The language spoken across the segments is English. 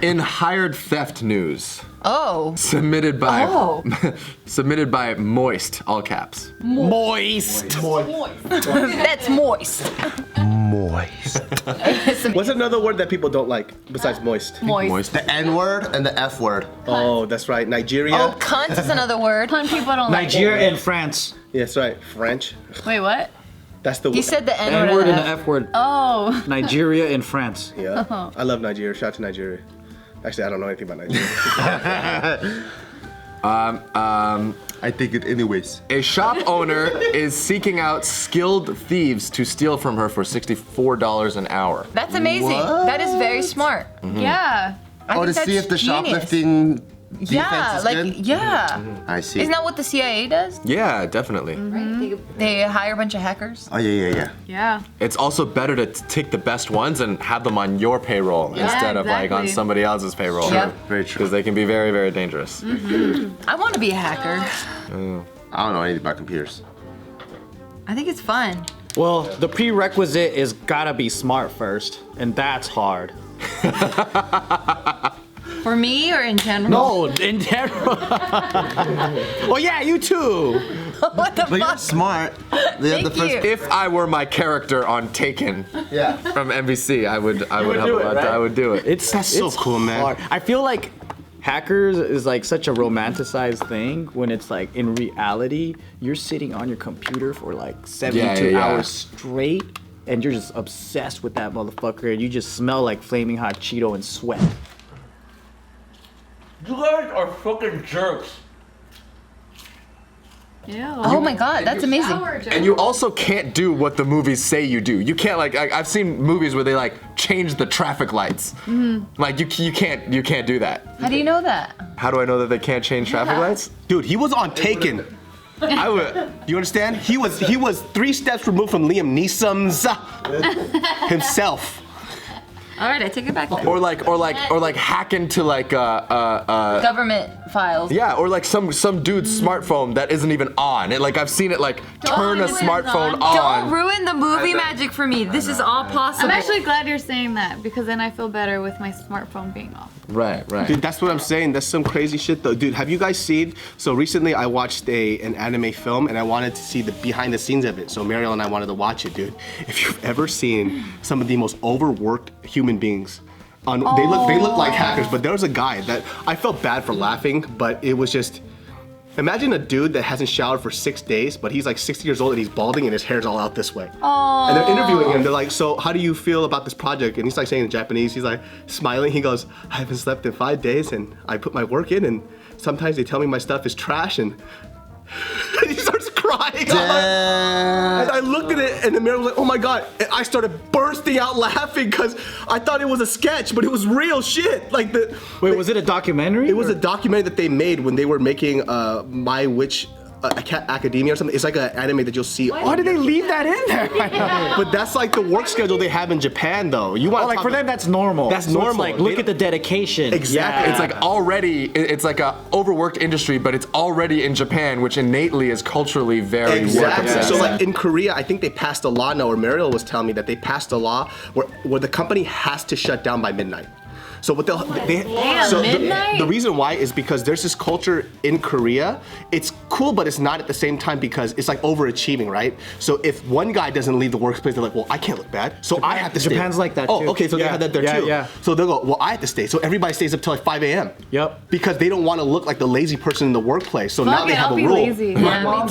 In hired theft news. Oh. Submitted by Moist, all caps. Moist. That's moist. Moist. What's another word that people don't like besides moist? Moist. The N word and the F word. Oh, that's right. Nigeria. Oh, cunt is another word. Cunt people don't like. Nigeria and France. Yeah, that's right. French. Wait, what? That's the You said the N The word. N word and the F word. Oh. Nigeria and France. Yeah. I love Nigeria. Shout out to Nigeria. Actually, I don't know anything about Nigeria. I think it anyways. A shop owner is seeking out skilled thieves to steal from her for $64 an hour. That's amazing. What? That is very smart. Yeah. I Oh, to think see that's if the genius. shoplifting defense Yeah, is like, good? yeah. I see. Isn't that what the CIA does? Yeah, definitely. They hire a bunch of hackers. Oh, yeah. Yeah. It's also better to take the best ones and have them on your payroll instead of like on exactly. somebody else's payroll. Yep. Very true. Because they can be very, very dangerous. I want to be a hacker. I don't know anything about computers. I think it's fun. Well, the prerequisite is gotta be smart first, and that's hard. For me or in general? No, in general. Oh yeah, you too. What the But you're fuck? smart. Thank you. If I were my character on Taken Yeah. from NBC, I would do help it, him out. right? I would do it. That's so cool, man. Hard. I feel like hackers is like such a romanticized thing when it's like in reality you're sitting on your computer for like 72 yeah. hours straight and you're just obsessed with that motherfucker and you just smell like flaming hot Cheeto and sweat. You guys are fucking jerks. Yeah. Oh my god, that's amazing. And you also can't do what the movies say you do. You can't like I've seen movies where they like change the traffic lights. Like you can't do that. How do you know that? How do I know that they can't change traffic lights? Dude, he was on Taken. I would. You understand? He was 3 steps removed from Liam Neeson's himself. All right, I take it back. Then. Or like hack into like Government files. yeah, or like some dude's smartphone that isn't even on. It like I've seen it like turn a Don't smartphone Don't on. ruin the movie magic for me. This is all possible. I'm actually glad you're saying that because then I feel better with my smartphone being off. Right. Dude, that's what I'm saying. That's some crazy shit though. Dude, have you guys seen? So recently I watched an anime film and I wanted to see the behind the scenes of it. So Mariel and I wanted to watch it, dude. If you've ever seen some of the most overworked human beings, they look like hackers, but there was a guy that I felt bad for laughing, but it was just, imagine a dude that hasn't showered for 6 days, but he's like 60 years old and he's balding and his hair's all out this way. And they're interviewing him. They're like, so how do you feel about this project? And he's like saying in Japanese, he's like smiling. He goes, I haven't slept in 5 days and I put my work in and sometimes they tell me my stuff is trash and he starts crying. And I looked at it and the mirror was like, oh my God. And I started bursting out laughing because I thought it was a sketch, but it was real shit. Like Wait, was it a documentary? it was a documentary that they made when they were making My Witch Academia or something. It's like an anime that you'll see. Why did they leave that in there? But that's like the work schedule they have in Japan though. You want Like for them that's normal. That's So it's normal. like They look don't- at the dedication. Exactly. Yeah. It's like it's like a overworked industry, but it's already in Japan, which innately is culturally very work Exactly. obsessed. So like in Korea, I think they passed a law now, or Mariel was telling me that they passed a law where the company has to shut down by midnight. So what midnight? the reason why is because there's this culture in Korea. It's cool, but it's not at the same time because it's like overachieving, right? So if one guy doesn't leave the workplace, they're like, well, I can't look bad, so I have to stay. Japan's like that Oh, too. okay, so they Yeah. have that there Yeah, too. yeah. So they'll go, well, I have to stay. So everybody stays up till like 5 a.m. Yep. Because they don't want to look like the lazy person in the workplace. So now Fuck they it, have I'll a be rule. lazy. Yeah, me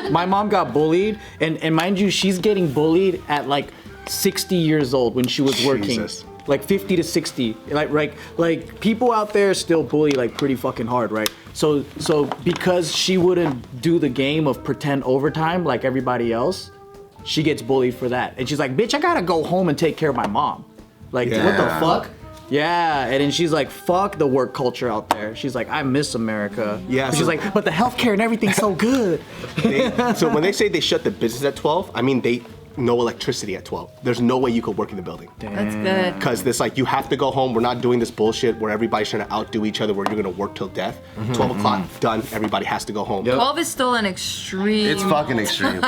too. My mom got bullied, and mind you, she's getting bullied at like 60 years old when she was working. Jesus. Like 50 to 60. Like people out there still bully like pretty fucking hard, right? So because she wouldn't do the game of pretend overtime like everybody else, she gets bullied for that. And she's like, bitch, I gotta go home and take care of my mom. Like, what the fuck? Yeah, and then she's like, fuck the work culture out there. She's like, I miss America. Yeah, She's so- like, but the healthcare and everything's so good. So when they say they shut the business at 12, I mean no electricity at 12. There's no way you could work in the building. That's good. Because this like you have to go home. We're not doing this bullshit where everybody's trying to outdo each other where you're gonna work till death. 12 o'clock, done, everybody has to go home. 12 is still an extreme. It's fucking extreme.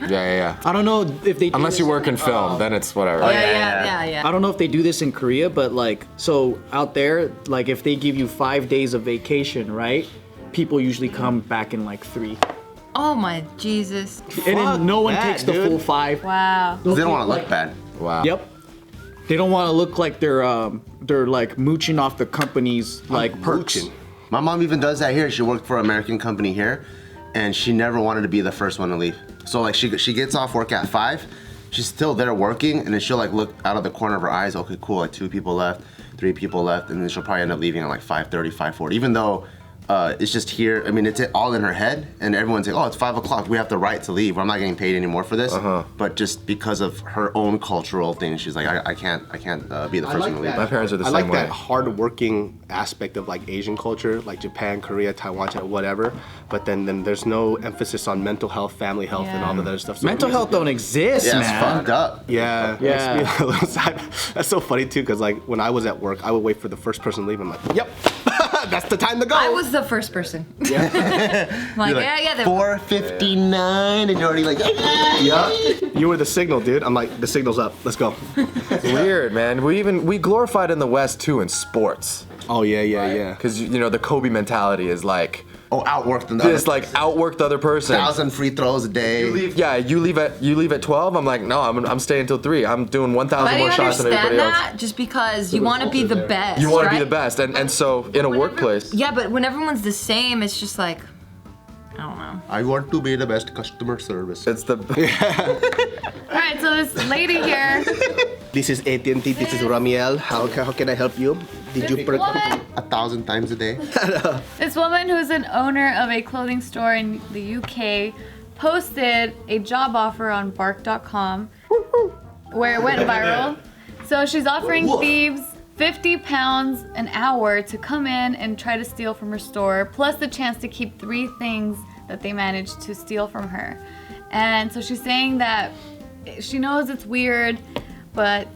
Yeah. I don't know if they do Unless this you work in film, then it's whatever. Yeah. I don't know if they do this in Korea, but like, so out there, like if they give you 5 days of vacation, right? People usually come back in like 3. Oh my Jesus. And then no one that, takes the dude. full 5. Wow. They don't want to look bad. Wow. Yep. They don't want to look like they're like mooching off the company's like perks. Mooching. My mom even does that here. She worked for an American company here, and she never wanted to be the first one to leave. So like she gets off work at 5, she's still there working, and then she'll like look out of the corner of her eyes. Okay, cool. Like 2 people left, 3 people left, and then she'll probably end up leaving at like 5:30, 5:40. Even though it's just here. I mean, it's all in her head, and everyone's like, "Oh, it's 5 o'clock. We have the right to leave. I'm not getting paid anymore for this." But just because of her own cultural thing, she's like, "I can't be the first one to leave." My parents are the I same like way. that hard-working aspect of like Asian culture, like Japan, Korea, Taiwan, China, whatever. But then there's no emphasis on mental health, family health, and all the other stuff. So Mental health don't exist, Yeah, it's man. fucked up. Yeah. Yeah. Makes me a little sad. That's so funny too, because like when I was at work, I would wait for the first person to leave. I'm like, "Yep, that's the time to go." I was the first person. I'm like, yeah. 4:59, and you're already like, Yeah. You were the signal, dude. I'm like, the signal's up. Let's go. Weird, man. We glorified in the West too in sports. Oh yeah. Because, you know, the Kobe mentality is like, "Oh, outworked the just like outwork the other person. 1,000 free throws a day." You leave at 12. I'm like, no, I'm staying till 3. I'm doing 1,000 But I more shots than understand everybody else. that just because you want to be the best. You want to right? be the best, and so in a workplace. Yeah, but when everyone's the same, it's just like, I don't know. I want to be the best customer service. It's the All right, so this lady here. This is AT&T. This is Ramiel. How can I help you? Did you This woman, 1,000 times a day? this woman who's an owner of a clothing store in the UK posted a job offer on Bart.com where it went viral. So she's offering thieves £50 an hour to come in and try to steal from her store, plus the chance to keep 3 things that they managed to steal from her. And so she's saying that she knows it's weird, but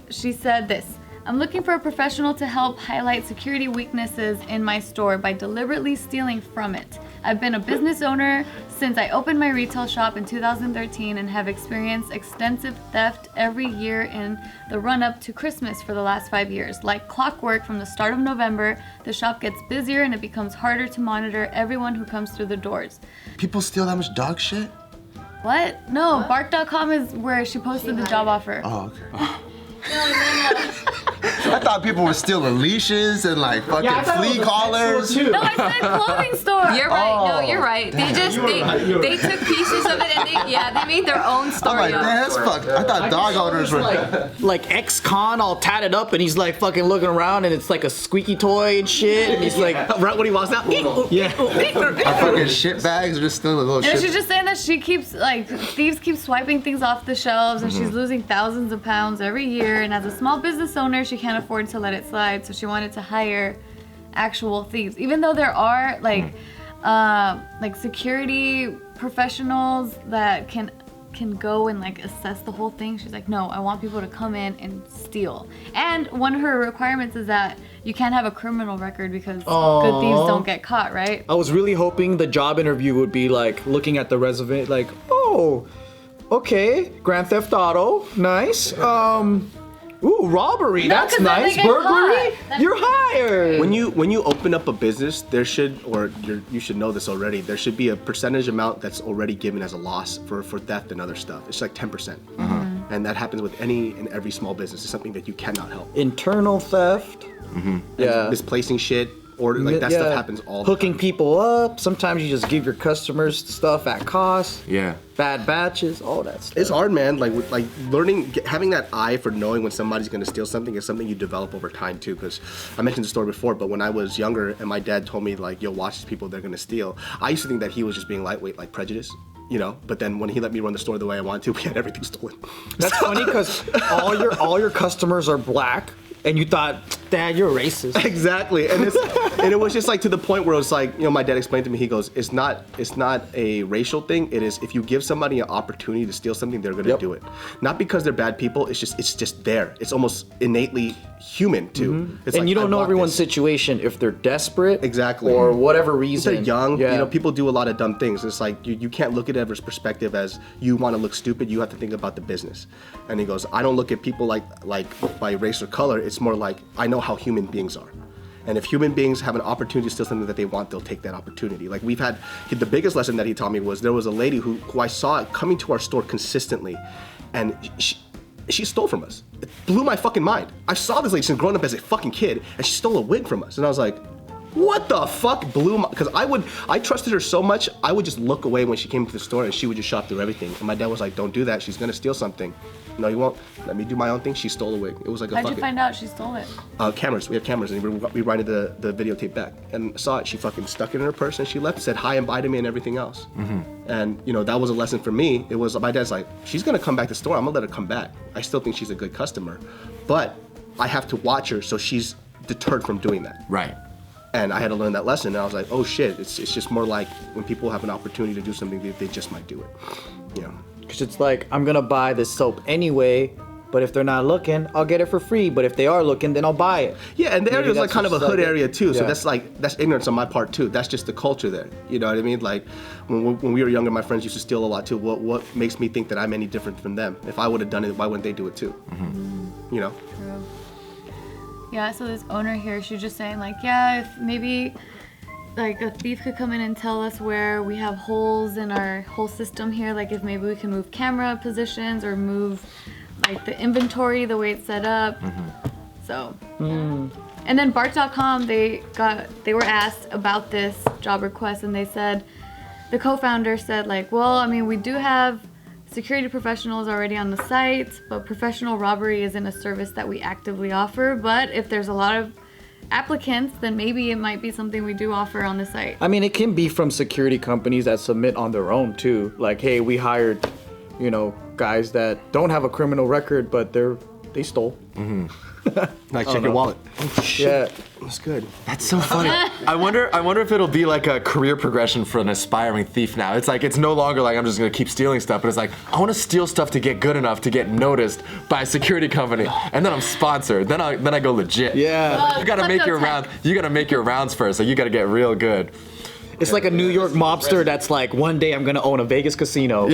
she said this: "I'm looking for a professional to help highlight security weaknesses in my store by deliberately stealing from it. I've been a business owner since I opened my retail shop in 2013 and have experienced extensive theft every year in the run-up to Christmas for the last 5 years. Like clockwork, from the start of November, the shop gets busier and it becomes harder to monitor everyone who comes through the doors." People steal that much dog shit? What? No, Bart.com is where she posted the job offer. Oh, okay. I thought people were stealing leashes and like fucking flea collars. No, I said clothing store. You're right. No, you're right. They just they took pieces of it and they made their own I'm story. like, up. man, that's fucked. I thought dog owners were. Like ex-con all tatted up, and he's like fucking looking around, and it's like a squeaky toy and shit, and he's like, Right when he walks out. yeah. Our fucking shit bags are just stealing little And shit. she's just saying that she keeps, like, thieves keep swiping things off the shelves and she's losing thousands of pounds every year. And as a small business owner, she can't afford to let it slide. So she wanted to hire actual thieves. Even though there are, like security professionals that can go and, like, assess the whole thing. She's like, no, I want people to come in and steal. And one of her requirements is that you can't have a criminal record because good thieves don't get caught, right? I was really hoping the job interview would be like looking at the resume, like, oh, okay, Grand Theft Auto, nice. Ooh, robbery, No, that's 'cause then they nice. get Burglary, caught. you're hired. When you open up a business, there should, or you should know this already, there should be a percentage amount that's already given as a loss for theft and other stuff. It's like 10%. And that happens with any and every small business. It's something that you cannot help. Internal theft. Yeah. Misplacing shit, or like that stuff happens all the Hooking time. people up. Sometimes you just give your customers stuff at cost. yeah. Bad batches, all that stuff. It's hard, man. Like learning, having that eye for knowing when somebody's gonna steal something is something you develop over time too. Because I mentioned the story before, but when I was younger and my dad told me like, "Yo, watch these people, they're gonna steal," I used to think that he was just being lightweight, like prejudice, you know. But then when he let me run the store the way I wanted to, we had everything stolen. That's funny because all your customers are black, and you thought Dad, you're racist. Exactly, and it was just like to the point where it was like, my dad explained to me. He goes, it's not a racial thing. It is, if you give somebody an opportunity to steal something, they're gonna do it. Not because they're bad people. It's just there. It's almost innately human too. It's And like, you don't I know want everyone's this. situation if they're desperate, Exactly. or whatever reason. They're young. Yeah. People do a lot of dumb things. It's like you can't look at it as perspective as you want to look stupid. You have to think about the business. And he goes, I don't look at people like by race or color. It's more like I know how human beings are. And if human beings have an opportunity to steal something that they want, they'll take that opportunity. Like we've had, the biggest lesson that he taught me was there was a lady who I saw coming to our store consistently, and she stole from us. It blew my fucking mind. I saw this lady since growing up as a fucking kid, and she stole a wig from us. And I was like, what the fuck? Because I trusted her so much, I would just look away when she came to the store and she would just shop through everything. And my dad was like, don't do that, she's gonna steal something. No, you won't. Let me do my own thing. She stole a wig. It was like a How'd fucking... you find out she stole it? Cameras. We have cameras, and we rewinded the videotape back and saw it. She fucking stuck it in her purse and she left, said hi and bye to me and everything else. And that was a lesson for me. It was, my dad's like, she's gonna come back to the store. I'm gonna let her come back. I still think she's a good customer, but I have to watch her so she's deterred from doing that. Right. And I had to learn that lesson. And I was like, oh shit, it's just more like when people have an opportunity to do something, they just might do it. Because it's like, I'm gonna buy this soap anyway, but if they're not looking, I'll get it for free. But if they are looking, then I'll buy it. Yeah, and the area is like that's kind of a just hood like it. area too. So Yeah. that's ignorance on my part too. That's just the culture there. You know what I mean? Like when we were younger, my friends used to steal a lot too. What makes me think that I'm any different from them? If I would have done it, why wouldn't they do it too? You know? True. Yeah, so this owner here, she's just saying like, yeah, if maybe like a thief could come in and tell us where we have holes in our whole system here, like if maybe we can move camera positions or move like the inventory the way it's set up. So and then Bart.com, they were asked about this job request, and they said, the co-founder said like, well, I mean, we do have security professionals already on the site, but professional robbery isn't a service that we actively offer. But if there's a lot of applicants, then maybe it might be something we do offer on the site. I mean, it can be from security companies that submit on their own too. Like, hey, we hired, guys that don't have a criminal record, but they stole. Like check your wallet. Yeah. That's good. That's so funny. I wonder if it'll be like a career progression for an aspiring thief now. It's like, it's no longer like I'm just gonna keep stealing stuff, but it's like, I wanna steal stuff to get good enough to get noticed by a security company, and then I'm sponsored. Then I go legit. Yeah. You gotta make your rounds. You gotta make your rounds first. So you gotta get real good. It's like a New York mobster that's like, one day I'm gonna own a Vegas casino.